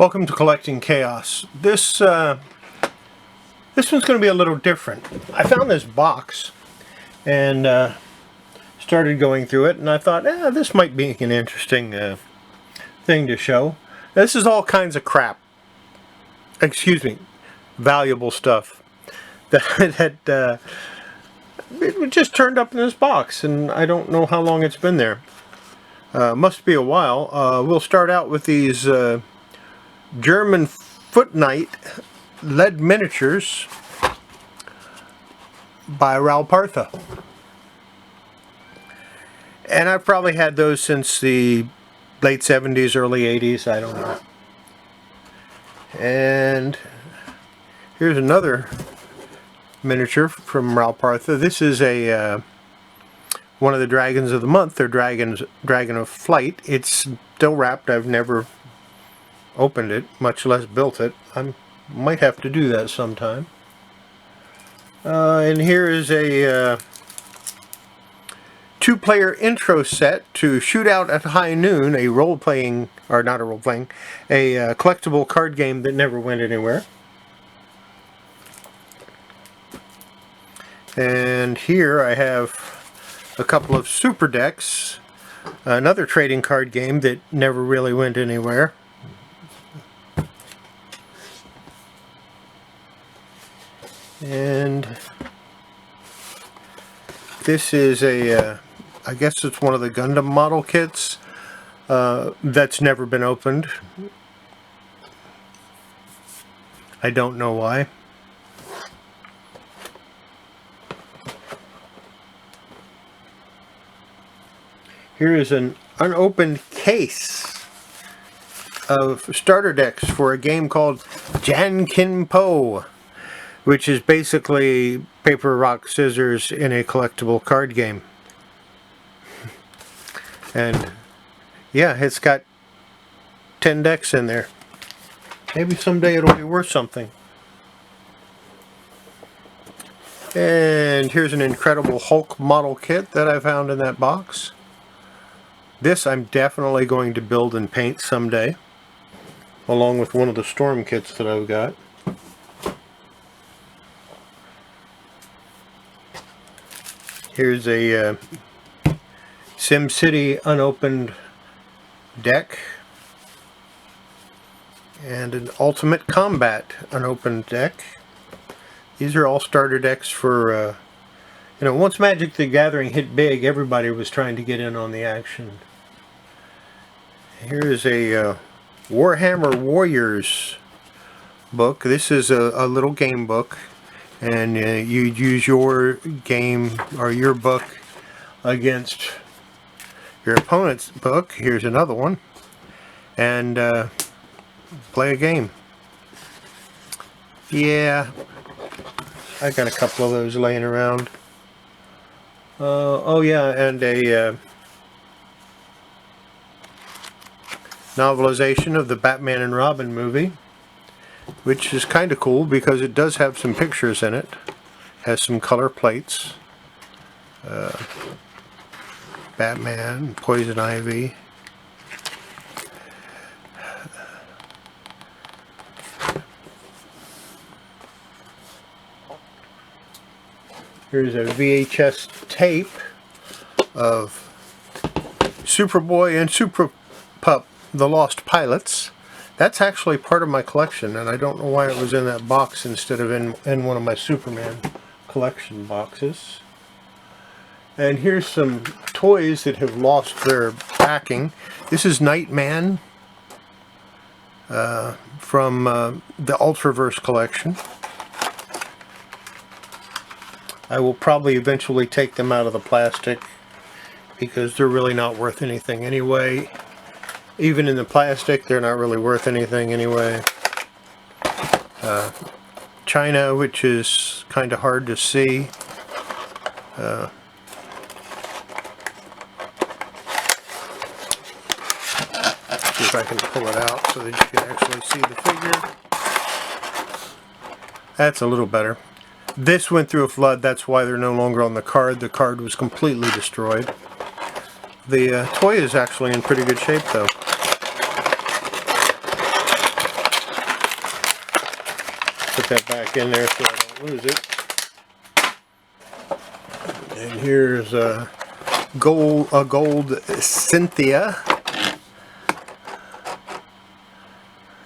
Welcome to Collecting Chaos. This one's going to be a little different. I found this box and started going through it, and I thought, this might be an interesting thing to show. This is all kinds of crap. Excuse me, valuable stuff that it just turned up in this box, and I don't know how long it's been there. Must be a while. We'll start out with these German Foot Knight lead miniatures by Ralpartha. And I've probably had those since the late 70s, early 80s, I don't know. And here's another miniature from Ralpartha. This is a one of the dragons of the month, their dragon of flight. It's still wrapped. I've never opened it, much less built it. I might have to do that sometime. And here is a two-player intro set to Shoot Out at High Noon, a role-playing, or not a role-playing, a collectible card game that never went anywhere. And here I have a couple of super decks, another trading card game that never really went anywhere. And this is a, I guess it's one of the Gundam model kits that's never been opened. I don't know why. Here is an unopened case of starter decks for a game called Jankin Po, which is basically paper, rock, scissors in a collectible card game. And yeah, it's got 10 decks in there. Maybe someday it'll be worth something. And here's an incredible Hulk model kit that I found in that box. This I'm definitely going to build and paint someday, along with one of the Storm kits that I've got. Here's a SimCity unopened deck and an Ultimate Combat unopened deck. These are all starter decks for, once Magic the Gathering hit big, everybody was trying to get in on the action. Here's a Warhammer Warriors book. This is a little game book. And you use your game or your book against your opponent's book. Here's another one. And play a game. Yeah, I got a couple of those laying around. Oh yeah, and a novelization of the Batman and Robin movie, which is kind of cool because it does have some pictures in it. Has some color plates. Batman, Poison Ivy. Here's a VHS tape of Superboy and Super Pup, The Lost Pilots. That's actually part of my collection, and I don't know why it was in that box instead of in one of my Superman collection boxes. And here's some toys that have lost their backing. This is Nightman from the Ultraverse collection. I will probably eventually take them out of the plastic because they're really not worth anything anyway. Even in the plastic, they're not really worth anything anyway. China, which is kind of hard to see. See if I can pull it out so that you can actually see the figure. That's a little better. This went through a flood, that's why they're no longer on the card. The card was completely destroyed. The toy is actually in pretty good shape though. that back in there so I don't lose it. And here's a gold Cynthia.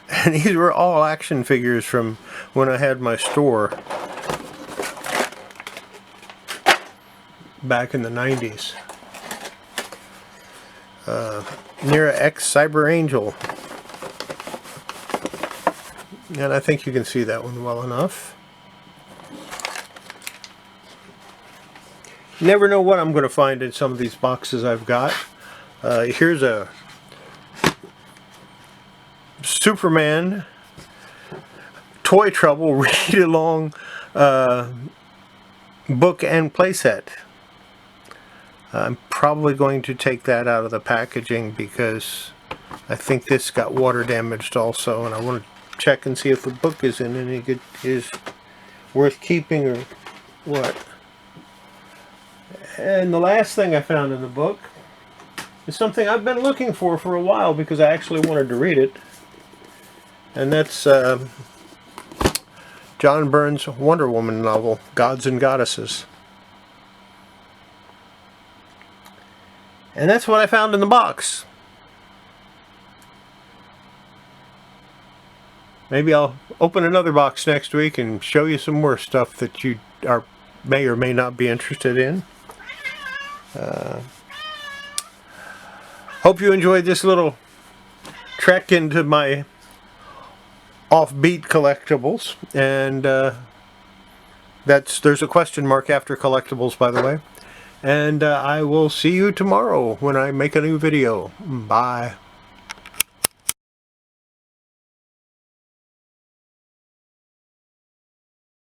And these were all action figures from when I had my store back in the 90s. Nira X Cyber Angel. And I think you can see that one well enough. Never know what I'm going to find in some of these boxes I've got. Here's a Superman Toy Trouble read-along book and playset. I'm probably going to take that out of the packaging because I think this got water damaged also, and I want to check and see if the book is in any good, is worth keeping or what. And the last thing I found in the book is something I've been looking for a while because I actually wanted to read it, and that's John Byrne's Wonder Woman novel, Gods and Goddesses. And that's what I found in the box. Maybe I'll open another box next week and show you some more stuff that you may or may not be interested in. Hope you enjoyed this little trek into my offbeat collectibles. And there's a question mark after collectibles, by the way. And I will see you tomorrow when I make a new video. Bye.